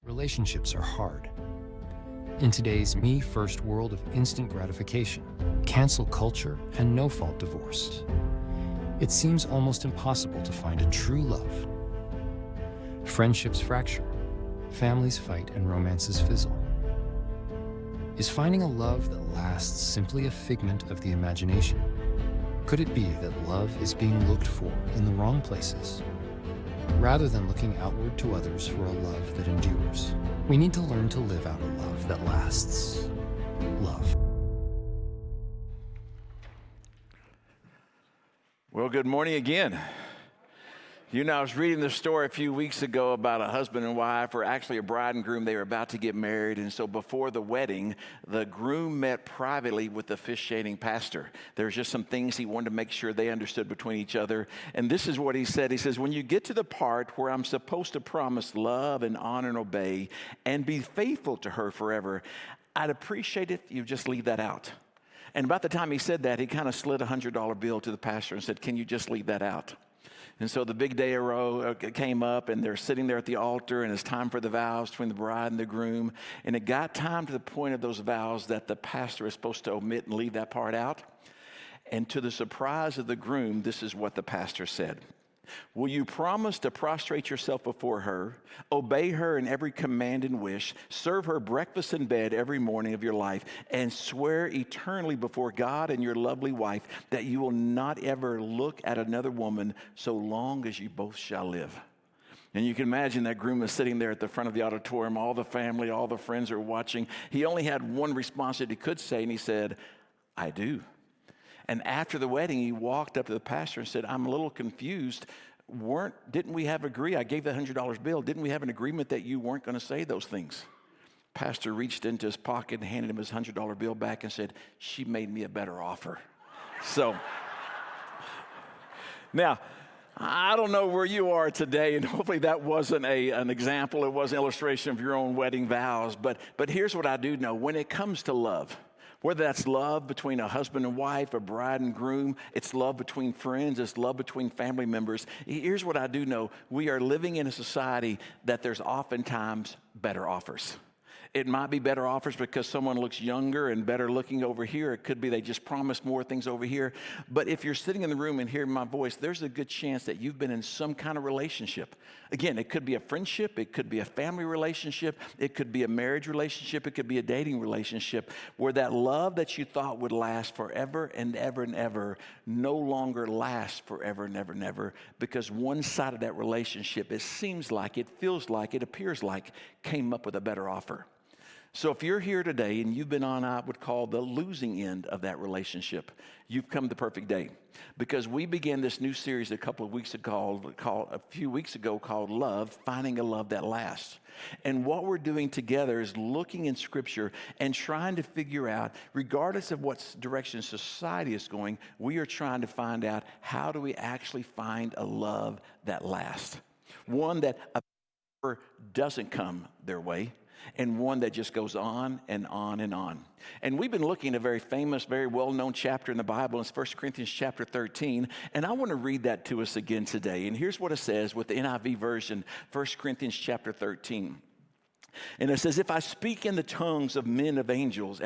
Relationships are hard. In today's me-first world of instant gratification, cancel culture, and no-fault divorce, it seems almost impossible to find a true love. Friendships fracture, families fight, and romances fizzle. Is finding a love that lasts simply a figment of the imagination? Could it be that love is being looked for in the wrong places? Rather than looking outward to others for a love that endures, we need to learn to live out a love that lasts. Love. Well, good morning again. You know, I was reading this story a few weeks ago about a husband and wife, or actually a bride and groom. They were about to get married, and so before the wedding, the groom met privately with the officiating pastor. There's just some things he wanted to make sure they understood between each other, and this is what he said. He says, when you get to the part where I'm supposed to promise love and honor and obey and be faithful to her forever, I'd appreciate it if you just leave that out. And about the time he said that, he kind of slid a $100 bill to the pastor and said, can you just leave that out? And so the big day came up, and they're sitting there at the altar, and it's time for the vows between the bride and the groom. And it got time to the point of those vows that the pastor is supposed to omit and leave that part out. And to the surprise of the groom, this is what the pastor said. Will you promise to prostrate yourself before her, obey her in every command and wish, serve her breakfast in bed every morning of your life, and swear eternally before God and your lovely wife that you will not ever look at another woman so long as you both shall live? And you can imagine that groom is sitting there at the front of the auditorium, all the family, all the friends are watching. He only had one response that he could say, and he said, I do. And after the wedding, he walked up to the pastor and said, I'm a little confused. Didn't we have agree? I gave that $100 bill. Didn't we have an agreement that you weren't going to say those things? Pastor reached into his pocket and handed him his $100 bill back and said, she made me a better offer. So, now, I don't know where you are today, and hopefully that wasn't an example. It was an illustration of your own wedding vows. But here's what I do know. When it comes to love, whether that's love between a husband and wife, a bride and groom, it's love between friends, it's love between family members. Here's what I do know. We are living in a society that there's oftentimes better offers. It might be better offers because someone looks younger and better looking over here. It could be they just promised more things over here. But if you're sitting in the room and hearing my voice, there's a good chance that you've been in some kind of relationship. Again, it could be a friendship. It could be a family relationship. It could be a marriage relationship. It could be a dating relationship where that love that you thought would last forever and ever and ever no longer lasts forever and ever and ever because one side of that relationship, it seems like, it feels like, it appears like, came up with a better offer. So if you're here today and you've been on, I would call the losing end of that relationship, you've come the perfect day. Because we began this new series a few weeks ago called Love, Finding a Love That Lasts. And what we're doing together is looking in Scripture and trying to figure out, regardless of what direction society is going, we are trying to find out how do we actually find a love that lasts. One that doesn't come their way, and one that just goes on and on and on. And we've been looking at a very famous, very well-known chapter in the Bible. It's 1 Corinthians chapter 13, and I want to read that to us again today. And here's what it says with the NIV version, 1 Corinthians chapter 13. And it says, if I speak in the tongues of men of angels,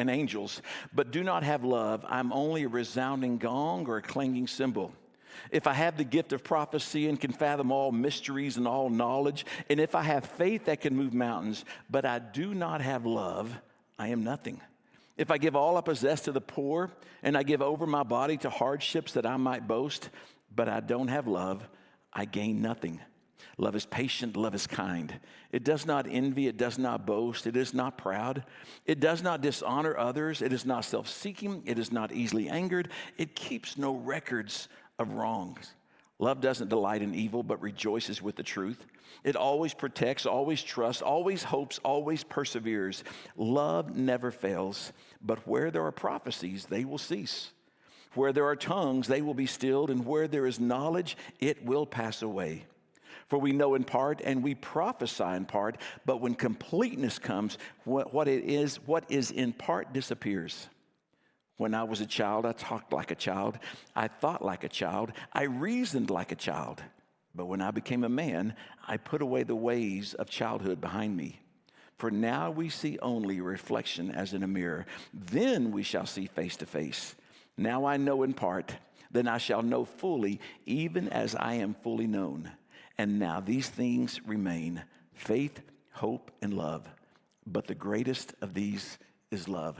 but do not have love, I'm only a resounding gong or a clanging cymbal. If I have the gift of prophecy and can fathom all mysteries and all knowledge, and if I have faith that can move mountains, but I do not have love, I am nothing. If I give all I possess to the poor, and I give over my body to hardships that I might boast, but I don't have love, I gain nothing. Love is patient, love is kind. It does not envy, it does not boast, it is not proud. It does not dishonor others, it is not self-seeking, it is not easily angered, it keeps no records of wrongs. Love doesn't delight in evil, but rejoices with the truth. It always protects, always trusts, always hopes, always perseveres. Love never fails, but where there are prophecies, they will cease. Where there are tongues, they will be stilled, and where there is knowledge, it will pass away. For we know in part, and we prophesy in part, but when completeness comes, what is in part disappears. When I was a child, I talked like a child. I thought like a child. I reasoned like a child. But when I became a man, I put away the ways of childhood behind me. For now we see only a reflection as in a mirror. Then we shall see face to face. Now I know in part, then I shall know fully, even as I am fully known. And now these things remain: faith, hope, and love. But the greatest of these is love.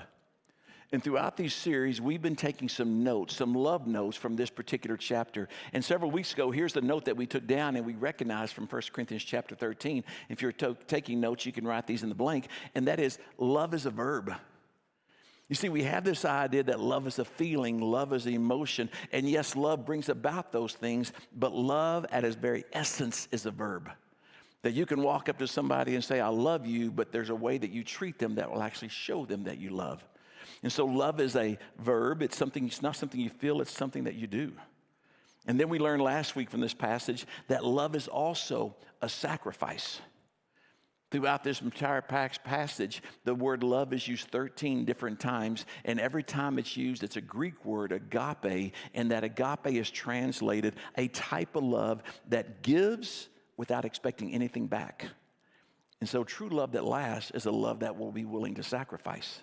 And throughout these series, we've been taking some notes, some love notes from this particular chapter. And several weeks ago, here's the note that we took down and we recognized from 1 Corinthians chapter 13. If you're taking notes, you can write these in the blank. And that is, love is a verb. You see, we have this idea that love is a feeling, love is an emotion. And yes, love brings about those things, but love at its very essence is a verb. That you can walk up to somebody and say, I love you, but there's a way that you treat them that will actually show them that you love. And so love is a verb. It's not something you feel, it's something that you do. And then we learned last week from this passage that love is also a sacrifice. Throughout this entire passage, the word love is used 13 different times, and every time it's used, it's a Greek word, agape, and that agape is translated a type of love that gives without expecting anything back. And so true love that lasts is a love that will be willing to sacrifice.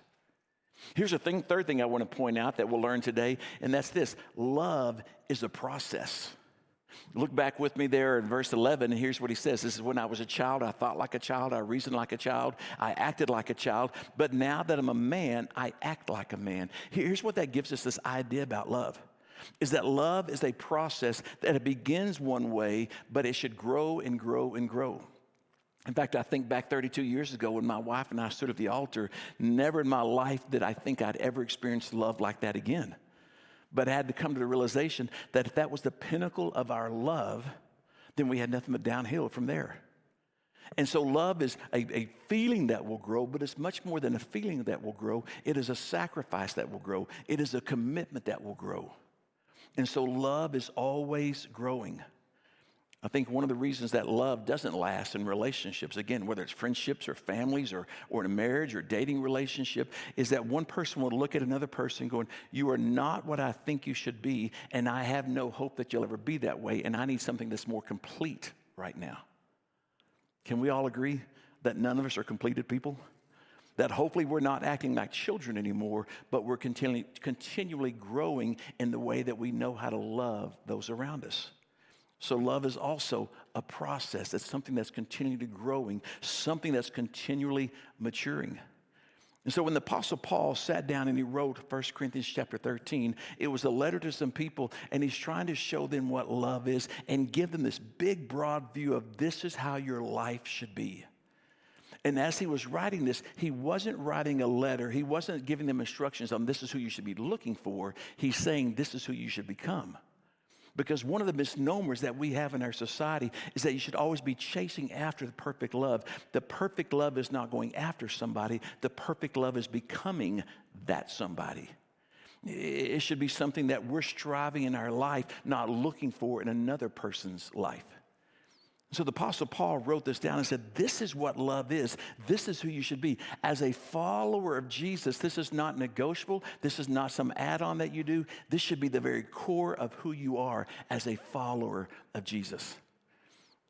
Here's the third thing I want to point out that we'll learn today, and that's this: love is a process. Look back with me there in verse 11, and here's what he says. This is, when I was a child, I thought like a child, I reasoned like a child, I acted like a child, but now that I'm a man, I act like a man. Here's what that gives us this idea about love, is that love is a process that it begins one way, but it should grow and grow and grow. In fact, I think back 32 years ago when my wife and I stood at the altar, never in my life did I think I'd ever experience love like that again. But I had to come to the realization that if that was the pinnacle of our love, then we had nothing but downhill from there. And so love is a feeling that will grow, but it's much more than a feeling that will grow. It is a sacrifice that will grow. It is a commitment that will grow. And so love is always growing. I think one of the reasons that love doesn't last in relationships, again, whether it's friendships or families or in a marriage or dating relationship, is that one person will look at another person going, you are not what I think you should be, and I have no hope that you'll ever be that way, and I need something that's more complete right now. Can we all agree that none of us are completed people? That hopefully we're not acting like children anymore, but we're continually growing in the way that we know how to love those around us. So love is also a process. It's something that's continually growing, something that's continually maturing. And so when the Apostle Paul sat down and he wrote 1 Corinthians chapter 13, it was a letter to some people, and he's trying to show them what love is and give them this big, broad view of this is how your life should be. And as he was writing this, he wasn't writing a letter. He wasn't giving them instructions on this is who you should be looking for. He's saying this is who you should become. Because one of the misnomers that we have in our society is that you should always be chasing after the perfect love. The perfect love is not going after somebody. The perfect love is becoming that somebody. It should be something that we're striving in our life, not looking for in another person's life. So the Apostle Paul wrote this down and said, this is what love is. This is who you should be. As a follower of Jesus, this is not negotiable. This is not some add-on that you do. This should be the very core of who you are as a follower of Jesus.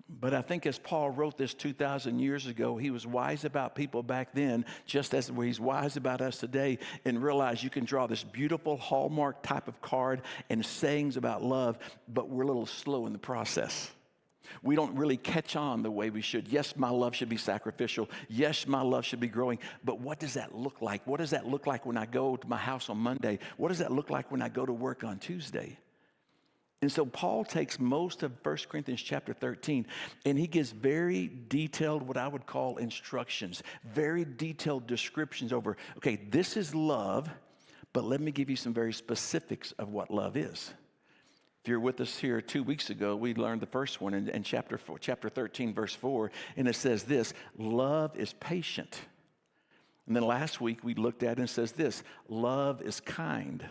But I think as Paul wrote this 2,000 years ago, he was wise about people back then, just as he's wise about us today, and realize you can draw this beautiful Hallmark type of card and sayings about love, but we're a little slow in the process. We don't really catch on the way we should. Yes, my love should be sacrificial. Yes, my love should be growing. But what does that look like? What does that look like when I go to my house on Monday? What does that look like when I go to work on Tuesday? And so Paul takes most of 1 Corinthians chapter 13, and he gives very detailed, what I would call instructions, very detailed descriptions over, okay, this is love, but let me give you some very specifics of what love is. If you're with us here 2 weeks ago, we learned the first one in chapter 13, verse 4, and it says this, love is patient. And then last week we looked at it and it says this, love is kind.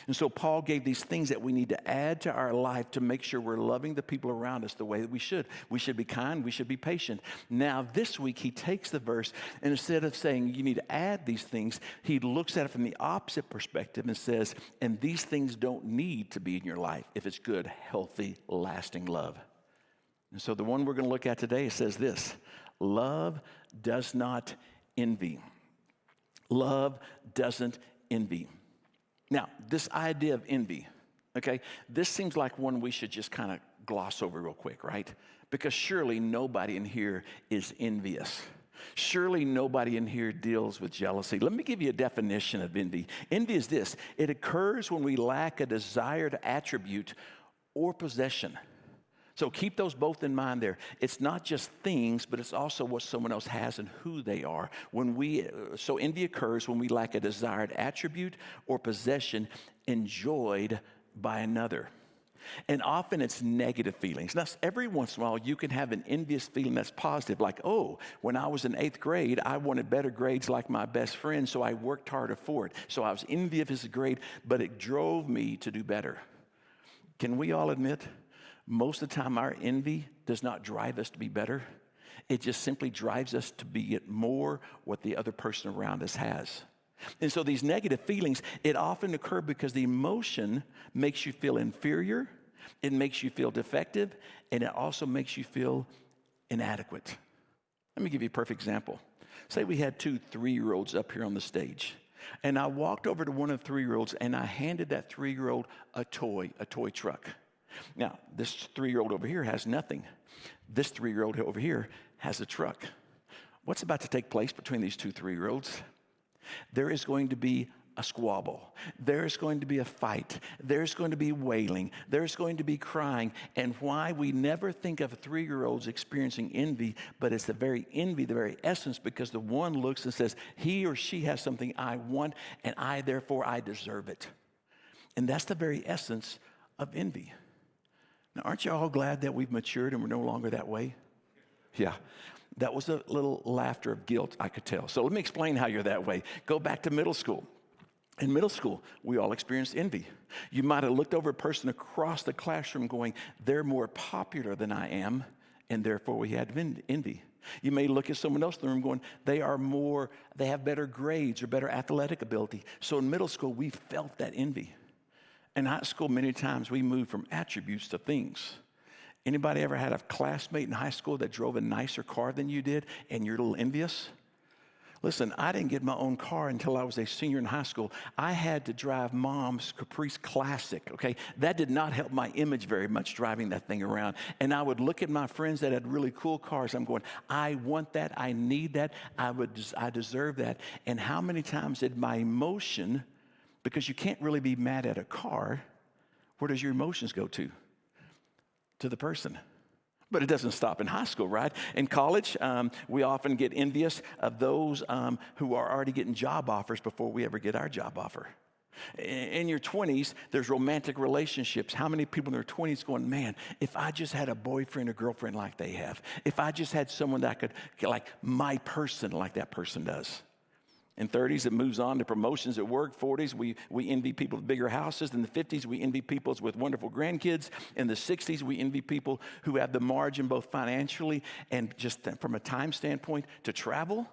And so Paul gave these things that we need to add to our life to make sure we're loving the people around us the way that we should. We should be kind. We should be patient. Now, this week, he takes the verse, and instead of saying you need to add these things, he looks at it from the opposite perspective and says, and these things don't need to be in your life if it's good, healthy, lasting love. And so the one we're going to look at today says this, Love does not envy. Love doesn't envy. Now, this idea of envy, okay, this seems like one we should just kind of gloss over real quick, right? Because surely nobody in here is envious. Surely nobody in here deals with jealousy. Let me give you a definition of envy. Envy is this: it occurs when we lack a desired attribute or possession. So keep those both in mind there. It's not just things, but it's also what someone else has and who they are. So envy occurs when we lack a desired attribute or possession enjoyed by another. And often it's negative feelings. Now, every once in a while, you can have an envious feeling that's positive, like, oh, when I was in 8th grade, I wanted better grades like my best friend, so I worked harder for it. So I was envious of his grade, but it drove me to do better. Can we all admit, most of the time our envy does not drive us to be better. It just simply drives us to be more what the other person around us has. And so these negative feelings, it often occur because the emotion makes you feel inferior, it makes you feel defective, and it also makes you feel inadequate. Let me give you a perfect example. Say we had 2 3-year-olds up here on the stage, and I walked over to one of the 3-year-olds and I handed that 3-year-old a toy truck. Now, this 3-year-old over here has nothing. This 3-year-old over here has a truck. What's about to take place between these 2 3-year-olds? There is going to be a squabble. There's going to be a fight. There's going to be wailing. There's going to be crying. And why we never think of 3-year-olds experiencing envy, but it's the very envy, the very essence, because the one looks and says, he or she has something I want, and therefore I deserve it. And that's the very essence of envy. Now, aren't you all glad that we've matured and we're no longer that way? Yeah. That was a little laughter of guilt, I could tell. So let me explain how you're that way. Go back to middle school. In middle school, we all experienced envy. You might have looked over a person across the classroom going, they're more popular than I am, and therefore we had envy. You may look at someone else in the room going, they have better grades or better athletic ability. So in middle school, we felt that envy. In high school, many times we moved from attributes to things. Anybody ever had a classmate in high school that drove a nicer car than you did and you're a little envious? Listen, I didn't get my own car until I was a senior in high school. I had to drive Mom's Caprice Classic, okay? That did not help my image very much, driving that thing around. And I would look at my friends that had really cool cars. I'm going, I want that. I need that. I deserve that. And how many times did my emotion, because you can't really be mad at a car, where does your emotions go to? To the person. But it doesn't stop in high school, right? In college, we often get envious of those who are already getting job offers before we ever get our job offer. In your 20s, there's romantic relationships. How many people in their 20s going, man, if I just had a boyfriend or girlfriend like they have, if I just had someone that I could, like my person, like that person does. In 30s, it moves on to promotions at work. 40s, we envy people with bigger houses. In the 50s, we envy people with wonderful grandkids. In the 60s, we envy people who have the margin both financially and just from a time standpoint to travel.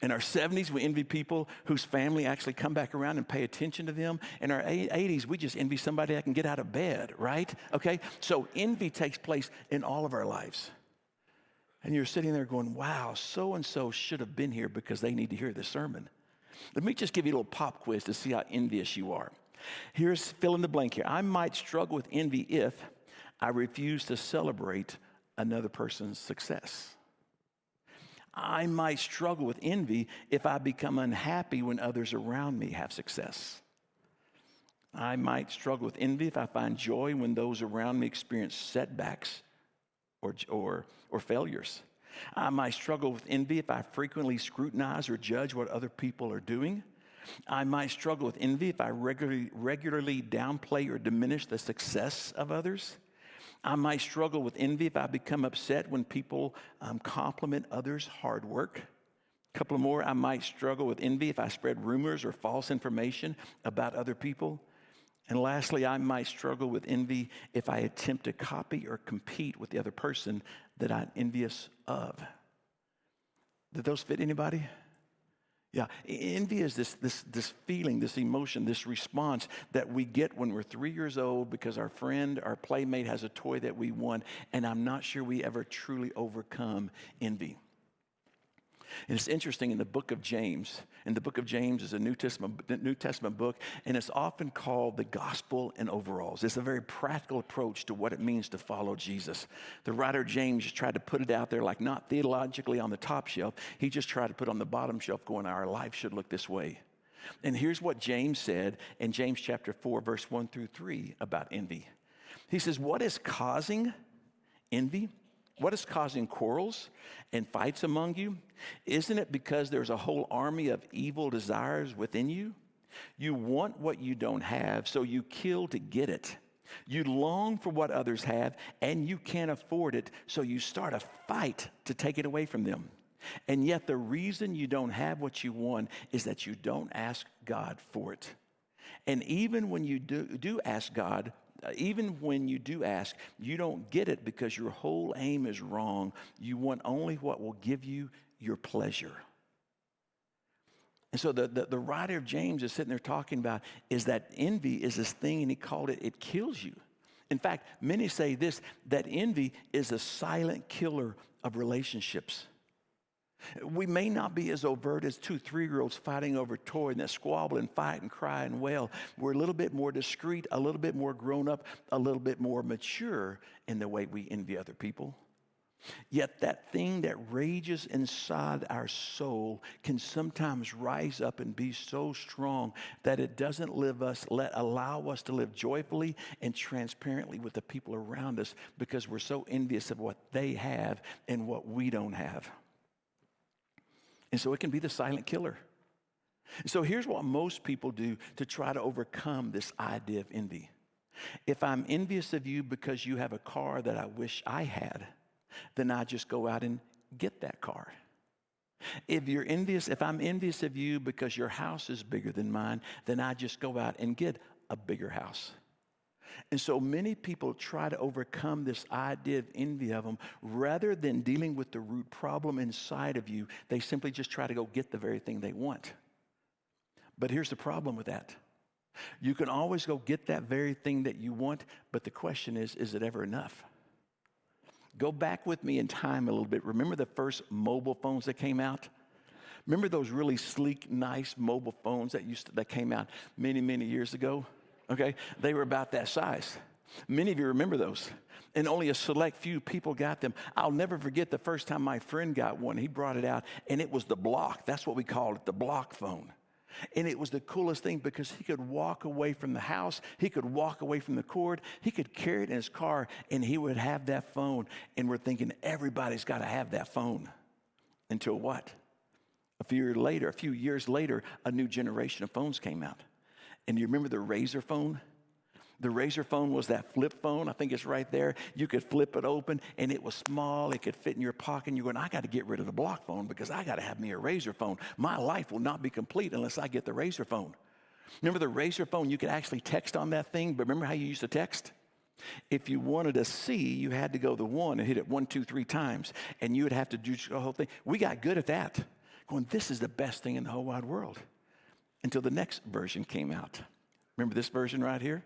In our 70s, we envy people whose family actually come back around and pay attention to them. In our 80s, we just envy somebody that can get out of bed, right? Okay, so envy takes place in all of our lives. And you're sitting there going, wow, so-and-so should have been here because they need to hear this sermon. Let me just give you a little pop quiz to see how envious you are. Here's fill in the blank here. I might struggle with envy if I refuse to celebrate another person's success. I might struggle with envy if I become unhappy when others around me have success. I might struggle with envy if I find joy when those around me experience setbacks or failures. I might struggle with envy if I frequently scrutinize or judge what other people are doing. I might struggle with envy if I regularly downplay or diminish the success of others. I might struggle with envy if I become upset when people compliment others' hard work. A couple more. I might struggle with envy if I spread rumors or false information about other people. And lastly, I might struggle with envy if I attempt to copy or compete with the other person that I'm envious of. Did those fit anybody? Yeah, envy is this feeling, this emotion, this response that we get when we're 3 years old because our friend, our playmate has a toy that we want, and I'm not sure we ever truly overcome envy. And it's interesting in the book of James, and the book of James is a New Testament book, and it's often called the gospel in overalls. It's a very practical approach to what it means to follow Jesus. The writer James just tried to put it out there, like not theologically on the top shelf. He just tried to put it on the bottom shelf, going, our life should look this way. And here's what James said in James chapter 4, verse 1 through 3 about envy. He says, what is causing envy? What is causing quarrels and fights among you? Isn't it because there's a whole army of evil desires within you? You want what you don't have, so you kill to get it. You long for what others have, and you can't afford it, so you start a fight to take it away from them. And yet the reason you don't have what you want is that you don't ask God for it. And even when you do ask God, even when you do ask, you don't get it because your whole aim is wrong. You want only what will give you your pleasure. And so the writer of James is sitting there talking about is that envy is this thing, and he called it kills you. In fact, many say this, that envy is a silent killer of relationships. We may not be as overt as 2 3-year-olds fighting over a toy and that squabble and fight and cry and wail. We're a little bit more discreet, a little bit more grown up, a little bit more mature in the way we envy other people. Yet that thing that rages inside our soul can sometimes rise up and be so strong that it doesn't allow us to live joyfully and transparently with the people around us because we're so envious of what they have and what we don't have. And so it can be the silent killer. So here's what most people do to try to overcome this idea of envy. If I'm envious of you because you have a car that I wish I had, then I just go out and get that car. If I'm envious of you because your house is bigger than mine, then I just go out and get a bigger house. And so many people try to overcome this idea of envy of them rather than dealing with the root problem inside of you. They simply just try to go get the very thing they want. But here's the problem with that. You can always go get that very thing that you want, but the question is it ever enough? Go back with me in time a little bit. Remember the first mobile phones that came out? Remember those really sleek, nice mobile phones that came out many, many years ago? Okay, they were about that size. Many of you remember those, and only a select few people got them. I'll never forget the first time my friend got one. He brought it out, and it was the block. That's what we called it, the block phone. And it was the coolest thing because he could walk away from the house. He could walk away from the cord. He could carry it in his car, and he would have that phone. And we're thinking, everybody's got to have that phone. Until what? A few years later, a new generation of phones came out. And you remember the Razor phone? The Razor phone was that flip phone. I think it's right there. You could flip it open, and it was small. It could fit in your pocket. And you're going, I got to get rid of the block phone because I got to have me a Razor phone. My life will not be complete unless I get the Razor phone. Remember the Razor phone? You could actually text on that thing, but remember how you used to text? If you wanted to see, you had to go the one and hit it 1, 2, 3 times, and you would have to do the whole thing. We got good at that. Going, this is the best thing in the whole wide world. Until the next version came out. Remember this version right here?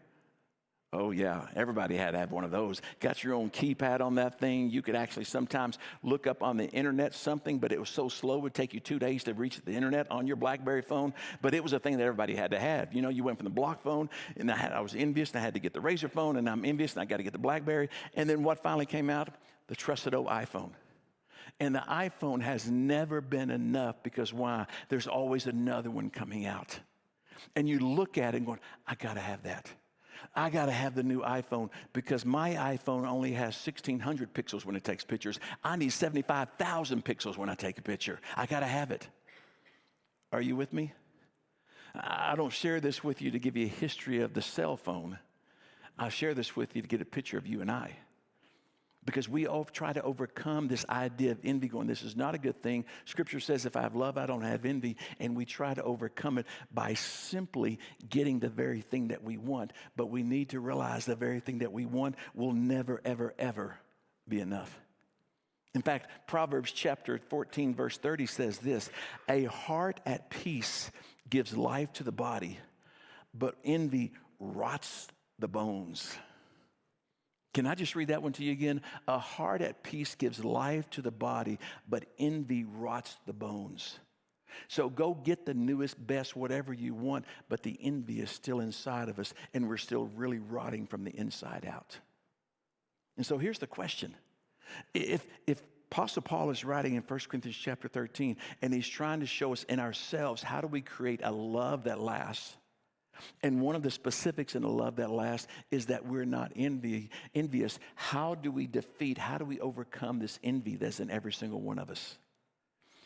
Oh yeah, everybody had to have one of those. Got your own keypad on that thing. You could actually sometimes look up on the internet something, but it was so slow it would take you 2 days to reach the internet on your BlackBerry phone. But it was a thing that everybody had to have. You know, you went from the block phone, and I was envious, and I had to get the Razor phone, and I'm envious, and I got to get the BlackBerry. And then what finally came out? The trusted old iPhone. And the iPhone has never been enough because why? There's always another one coming out. And you look at it and going, I got to have that. I got to have the new iPhone because my iPhone only has 1,600 pixels when it takes pictures. I need 75,000 pixels when I take a picture. I got to have it. Are you with me? I don't share this with you to give you a history of the cell phone. I share this with you to get a picture of you and I. Because we all try to overcome this idea of envy, going, this is not a good thing. Scripture says, if I have love, I don't have envy. And we try to overcome it by simply getting the very thing that we want. But we need to realize the very thing that we want will never, ever, ever be enough. In fact, Proverbs chapter 14, verse 30 says this, a heart at peace gives life to the body, but envy rots the bones. Can I just read that one to you again? A heart at peace gives life to the body, but envy rots the bones. So go get the newest, best, whatever you want, but the envy is still inside of us, and we're still really rotting from the inside out. And so here's the question. If Apostle Paul is writing in 1 Corinthians chapter 13, and he's trying to show us in ourselves, how do we create a love that lasts? And one of the specifics in a love that lasts is that we're not envious. How do we overcome this envy that's in every single one of us?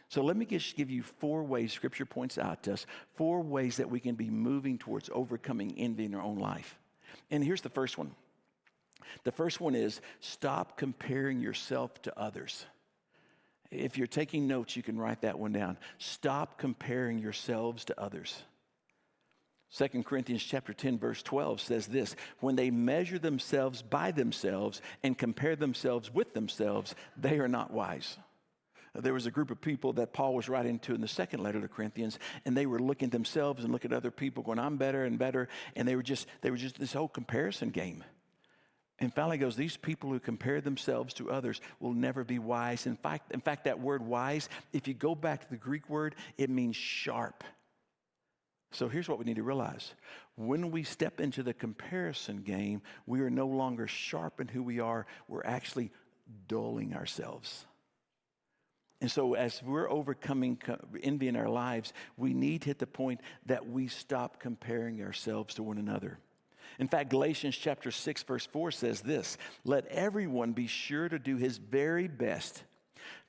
So let me just give you 4 ways Scripture points out to us, 4 ways that we can be moving towards overcoming envy in our own life. And here's the first one. The first one is stop comparing yourself to others. If you're taking notes, you can write that one down. Stop comparing yourselves to others. 2 Corinthians chapter 10, verse 12 says this: when they measure themselves by themselves and compare themselves with themselves, they are not wise. There was a group of people that Paul was writing to in the second letter to Corinthians, and they were looking at themselves and looking at other people going, I'm better and better, and they were just this whole comparison game. And finally goes, these people who compare themselves to others will never be wise. In fact, that word wise, if you go back to the Greek word, it means sharp. So here's what we need to realize. When we step into the comparison game, we are no longer sharp in who we are. We're actually dulling ourselves. And so as we're overcoming envy in our lives, we need to hit the point that we stop comparing ourselves to one another. In fact, Galatians chapter 6, verse 4 says this: let everyone be sure to do his very best,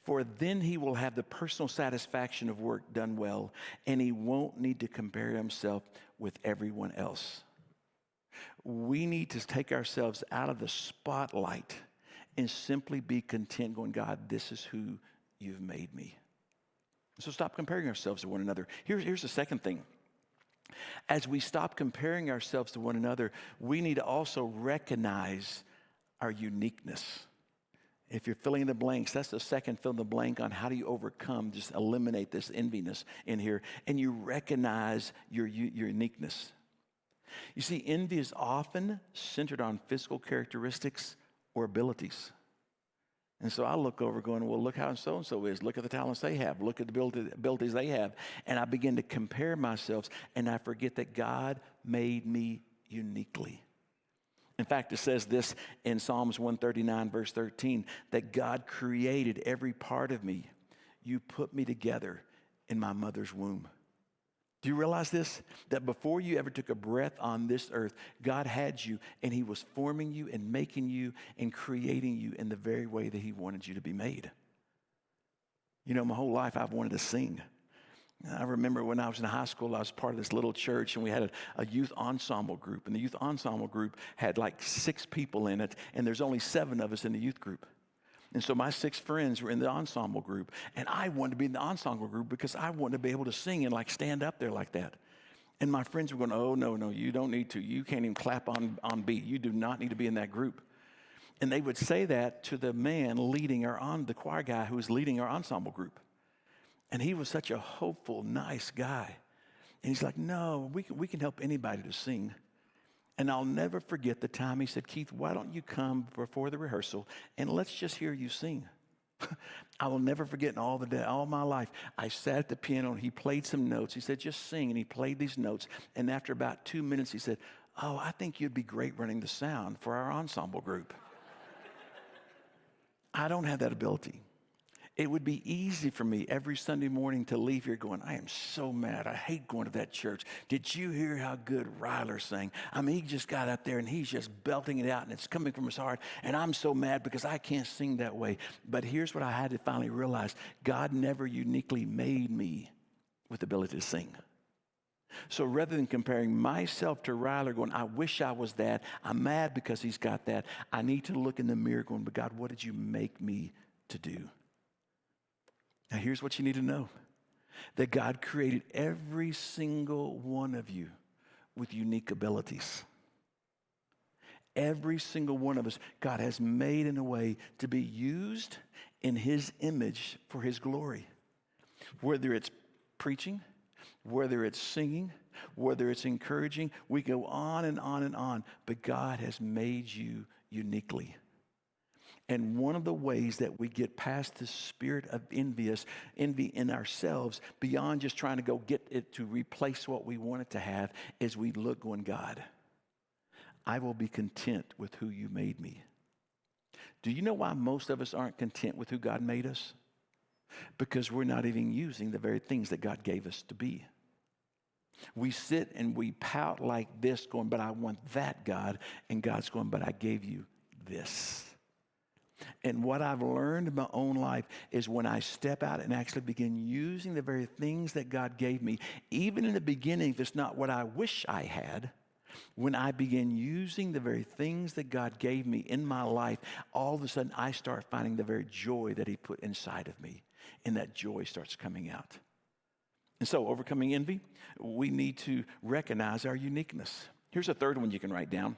for then he will have the personal satisfaction of work done well, and he won't need to compare himself with everyone else. We need to take ourselves out of the spotlight and simply be content going, God, this is who you've made me. So stop comparing ourselves to one another. Here's the second thing. As we stop comparing ourselves to one another, we need to also recognize our uniqueness. If you're filling in the blanks, that's the second fill in the blank on how do you overcome, just eliminate this enviness in here, and you recognize your uniqueness. You see, envy is often centered on physical characteristics or abilities. And so I look over going, well, look how so-and-so is. Look at the talents they have. Look at the abilities they have. And I begin to compare myself, and I forget that God made me uniquely. In fact, it says this in Psalms 139, verse 13, that God created every part of me. You put me together in my mother's womb. Do you realize this? That before you ever took a breath on this earth, God had you, and he was forming you and making you and creating you in the very way that he wanted you to be made. You know, my whole life I've wanted to sing. I remember when I was in high school, I was part of this little church, and we had a youth ensemble group. And the youth ensemble group had like 6 people in it, and there's only 7 of us in the youth group. And so my 6 friends were in the ensemble group, and I wanted to be in the ensemble group because I wanted to be able to sing and like stand up there like that. And my friends were going, oh, no, you don't need to. You can't even clap on beat. You do not need to be in that group. And they would say that to the man leading the choir guy who was leading our ensemble group. And he was such a hopeful, nice guy. And he's like, no, we can help anybody to sing. And I'll never forget the time he said, Keith, why don't you come before the rehearsal and let's just hear you sing. I will never forget in all my life, I sat at the piano and he played some notes. He said, just sing. And he played these notes. And after about 2 minutes, he said, oh, I think you'd be great running the sound for our ensemble group. I don't have that ability. It would be easy for me every Sunday morning to leave here going, I am so mad. I hate going to that church. Did you hear how good Ryler sang? I mean, he just got up there and he's just belting it out and it's coming from his heart. And I'm so mad because I can't sing that way. But here's what I had to finally realize. God never uniquely made me with the ability to sing. So rather than comparing myself to Ryler going, I wish I was that. I'm mad because he's got that. I need to look in the mirror going, but God, what did you make me to do? Now, here's what you need to know, that God created every single one of you with unique abilities. Every single one of us, God has made in a way to be used in his image for his glory. Whether it's preaching, whether it's singing, whether it's encouraging, we go on and on and on, but God has made you uniquely. And one of the ways that we get past the spirit of envy in ourselves, beyond just trying to go get it to replace what we want it to have, is we look going, God, I will be content with who you made me. Do you know why most of us aren't content with who God made us? Because we're not even using the very things that God gave us to be. We sit and we pout like this, going, but I want that, God. And God's going, but I gave you this. And what I've learned in my own life is when I step out and actually begin using the very things that God gave me, even in the beginning, if it's not what I wish I had, when I begin using the very things that God gave me in my life, all of a sudden I start finding the very joy that he put inside of me. And that joy starts coming out. And so, overcoming envy, we need to recognize our uniqueness. Here's a third one you can write down.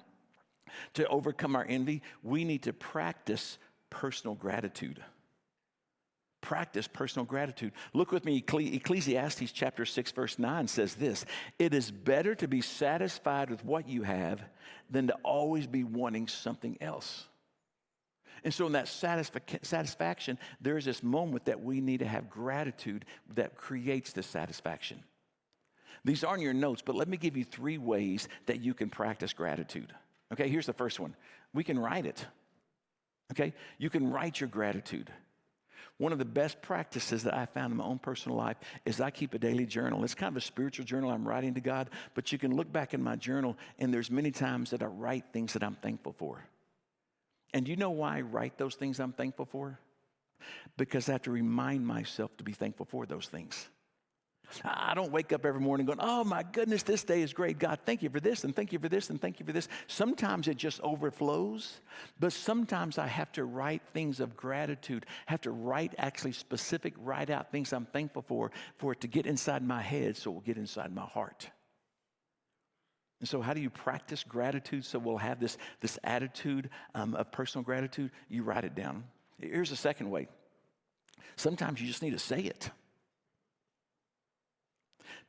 To overcome our envy, we need to practice personal gratitude. Practice personal gratitude. Look with me, Ecclesiastes chapter 6, verse 9 says this: it is better to be satisfied with what you have than to always be wanting something else. And so in that satisfaction, there is this moment that we need to have gratitude that creates the satisfaction. These aren't your notes, but let me give you 3 ways that you can practice gratitude. Okay, here's the first one. We can write it. Okay, you can write your gratitude. One of the best practices that I found in my own personal life is I keep a daily journal. It's kind of a spiritual journal I'm writing to God, but you can look back in my journal and there's many times that I write things that I'm thankful for. And you know why I write those things I'm thankful for? Because I have to remind myself to be thankful for those things. I don't wake up every morning going, oh my goodness, this day is great. God, thank you for this, and thank you for this, and thank you for this. Sometimes it just overflows, but sometimes I have to write things of gratitude, have to write out things I'm thankful for it to get inside my head so it will get inside my heart. And so how do you practice gratitude so we'll have this attitude of personal gratitude? You write it down. Here's the second way. Sometimes you just need to say it.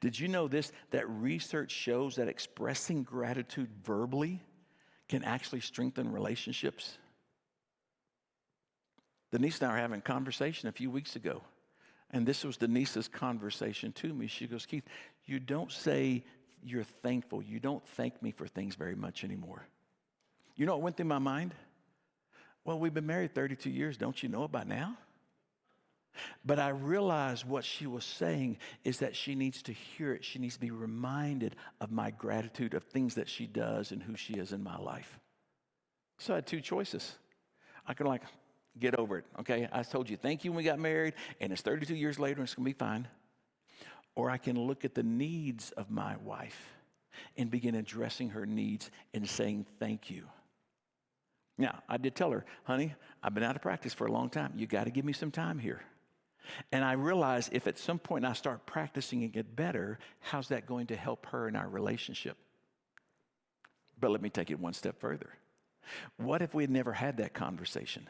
Did you know this, that research shows that expressing gratitude verbally can actually strengthen relationships? Denise and I were having a conversation a few weeks ago, and this was Denise's conversation to me. She goes, Keith, you don't say you're thankful. You don't thank me for things very much anymore. You know what went through my mind? Well, we've been married 32 years. Don't you know about now? But I realized what she was saying is that she needs to hear it. She needs to be reminded of my gratitude, of things that she does and who she is in my life. So I had 2 choices. I could get over it. Okay, I told you thank you when we got married, and it's 32 years later and it's going to be fine. Or I can look at the needs of my wife and begin addressing her needs and saying thank you. Now, I did tell her, honey, I've been out of practice for a long time. You got to give me some time here. And I realized if at some point I start practicing and get better, how's that going to help her in our relationship? But let me take it one step further. What if we had never had that conversation?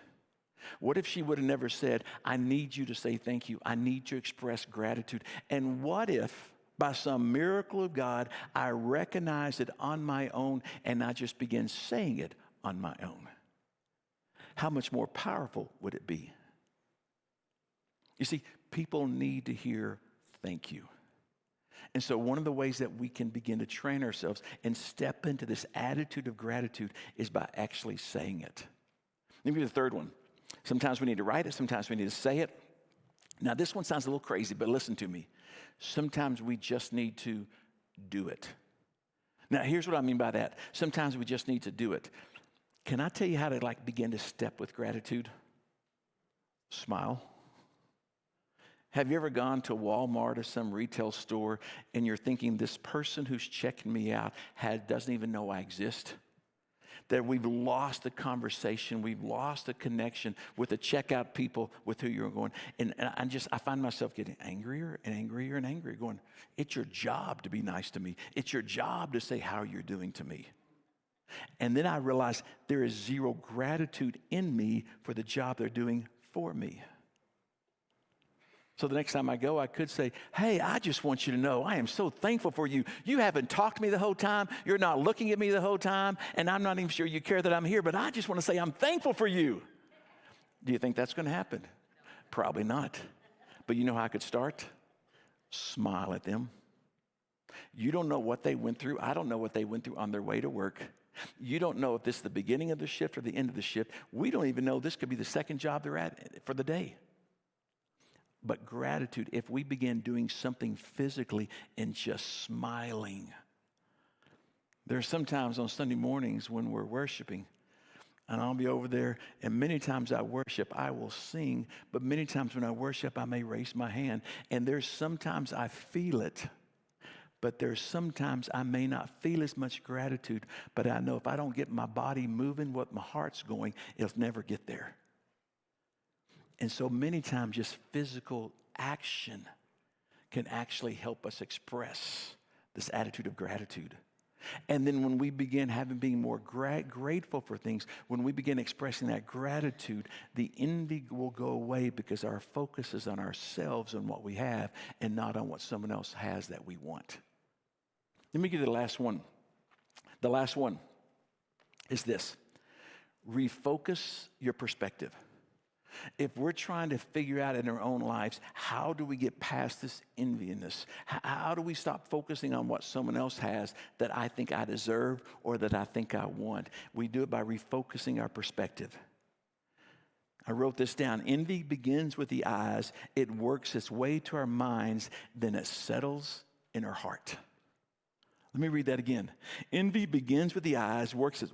What if she would have never said, I need you to say thank you. I need to express gratitude. And what if, by some miracle of God, I recognize it on my own and I just begin saying it on my own? How much more powerful would it be? You see, people need to hear thank you. And so one of the ways that we can begin to train ourselves and step into this attitude of gratitude is by actually saying it. Let me give you the third one. Sometimes we need to write it. Sometimes we need to say it. Now, this one sounds a little crazy, but listen to me. Sometimes we just need to do it. Now, here's what I mean by that. Sometimes we just need to do it. Can I tell you how to begin to step with gratitude? Smile. Have you ever gone to Walmart or some retail store and you're thinking, this person who's checking me out doesn't even know I exist? That we've lost the conversation, we've lost the connection with the checkout people with who you're going. And I find myself getting angrier and angrier and angrier, going, it's your job to be nice to me. It's your job to say how you're doing to me. And then I realize there is zero gratitude in me for the job they're doing for me. So the next time I go, I could say, hey, I just want you to know I am so thankful for you. You haven't talked to me the whole time. You're not looking at me the whole time. And I'm not even sure you care that I'm here, but I just want to say I'm thankful for you. Do you think that's going to happen? Probably not. But you know how I could start? Smile at them. You don't know what they went through. I don't know what they went through on their way to work. You don't know if this is the beginning of the shift or the end of the shift. We don't even know this could be the second job they're at for the day. But gratitude, if we begin doing something physically and just smiling. There's sometimes on Sunday mornings when we're worshiping, and I'll be over there, and many times I worship, I will sing, but many times when I worship, I may raise my hand. And there's sometimes I feel it, but there's sometimes I may not feel as much gratitude, but I know if I don't get my body moving, what my heart's going, it'll never get there. And so many times just physical action can actually help us express this attitude of gratitude. And then when we begin being more grateful for things, when we begin expressing that gratitude, the envy will go away because our focus is on ourselves and what we have and not on what someone else has that we want. Let me give you the last one. The last one is this. Refocus your perspective. If we're trying to figure out in our own lives, how do we get past this enviness? How do we stop focusing on what someone else has that I think I deserve or that I think I want? We do it by refocusing our perspective. I wrote this down. Envy begins with the eyes. It works its way to our minds. Then it settles in our heart. Let me read that again. Envy begins with the eyes, works its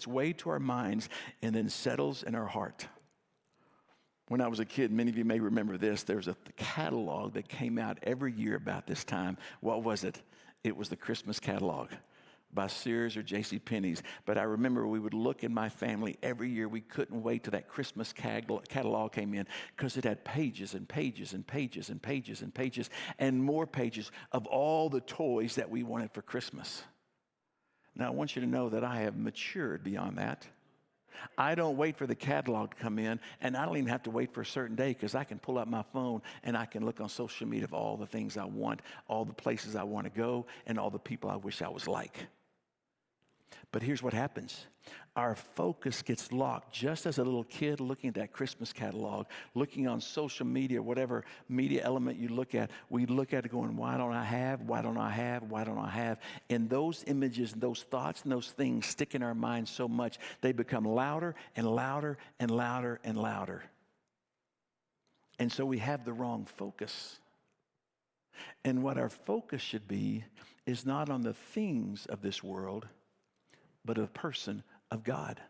way to our minds, and then settles in our heart. When I was a kid, many of you may remember this, there was a catalog that came out every year about this time. What was it? It was the Christmas catalog by Sears or J.C. Penney's. But I remember we would look in my family every year. We couldn't wait till that Christmas catalog came in because it had pages and pages and pages and pages and pages and more pages of all the toys that we wanted for Christmas. Now, I want you to know that I have matured beyond that. I don't wait for the catalog to come in, and I don't even have to wait for a certain day because I can pull out my phone and I can look on social media of all the things I want, all the places I want to go, and all the people I wish I was like. But here's what happens. Our focus gets locked just as a little kid looking at that Christmas catalog, looking on social media, whatever media element you look at, we look at it going, why don't I have, why don't I have, why don't I have? And those images and those thoughts and those things stick in our minds so much, they become louder and louder and louder and louder. And so we have the wrong focus. And what our focus should be is not on the things of this world, but a person of God.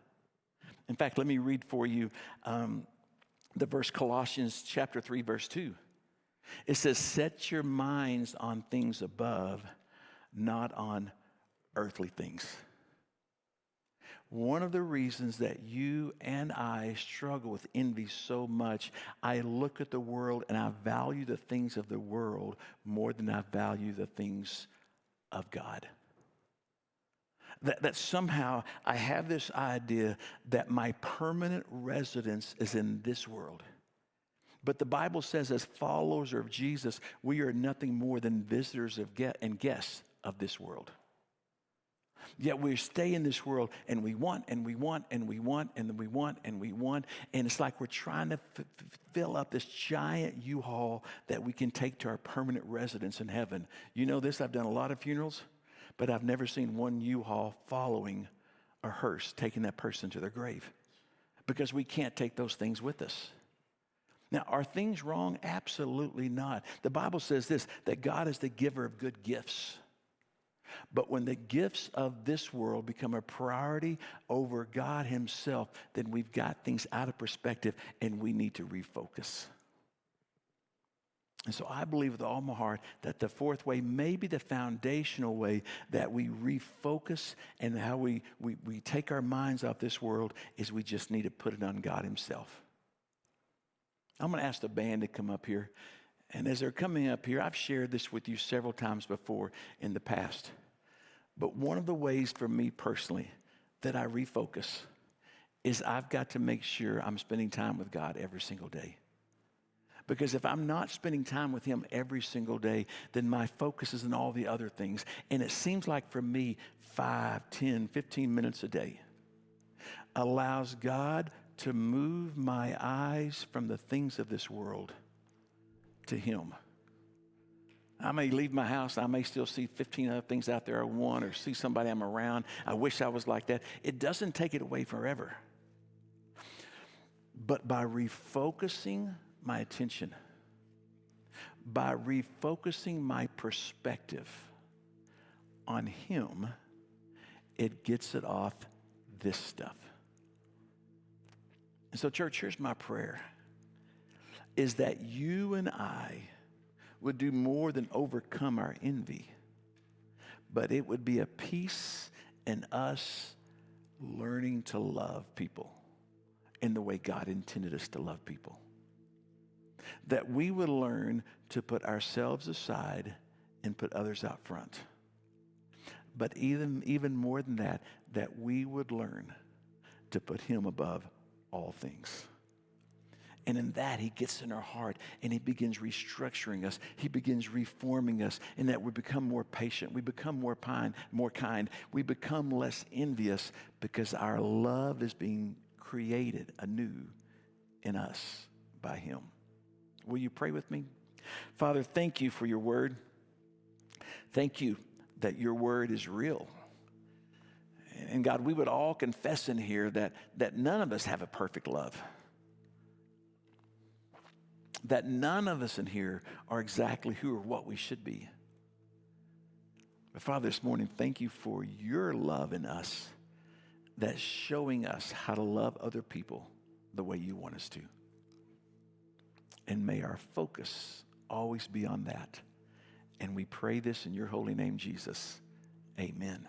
In fact, let me read for you the verse Colossians chapter 3, verse 2. It says, set your minds on things above, not on earthly things. One of the reasons that you and I struggle with envy so much, I look at the world and I value the things of the world more than I value the things of God. That somehow I have this idea that my permanent residence is in this world. But the Bible says as followers of Jesus, we are nothing more than visitors and guests of this world. Yet we stay in this world and we want and we want and we want and we want and we want. And it's like we're trying to fill up this giant U-Haul that we can take to our permanent residence in heaven. You know this, I've done a lot of funerals. But I've never seen one U-Haul following a hearse, taking that person to their grave. Because we can't take those things with us. Now, are things wrong? Absolutely not. The Bible says this, that God is the giver of good gifts. But when the gifts of this world become a priority over God himself, then we've got things out of perspective and we need to refocus. And so I believe with all my heart that the fourth way may be the foundational way that we refocus and how we take our minds off this world is we just need to put it on God himself. I'm going to ask the band to come up here. And as they're coming up here, I've shared this with you several times before in the past. But one of the ways for me personally that I refocus is I've got to make sure I'm spending time with God every single day. Because if I'm not spending time with him every single day, then my focus is on all the other things. And it seems like for me, 5, 10, 15 minutes a day allows God to move my eyes from the things of this world to him. I may leave my house. I may still see 15 other things out there I want, or see somebody I'm around. I wish I was like that. It doesn't take it away forever. But by refocusing my attention, by refocusing my perspective on him, it gets it off this stuff. And so, church, here's my prayer, is that you and I would do more than overcome our envy, but it would be a peace in us learning to love people in the way God intended us to love people. That we would learn to put ourselves aside and put others out front. But even more than that, that we would learn to put him above all things. And in that, he gets in our heart and he begins restructuring us. He begins reforming us, and that we become more patient. We become more kind. We become less envious because our love is being created anew in us by him. Will you pray with me? Father, thank you for your word. Thank you that your word is real. And God, we would all confess in here that none of us have a perfect love. That none of us in here are exactly who or what we should be. But Father, this morning, thank you for your love in us that's showing us how to love other people the way you want us to. And may our focus always be on that. And we pray this in your holy name, Jesus. Amen.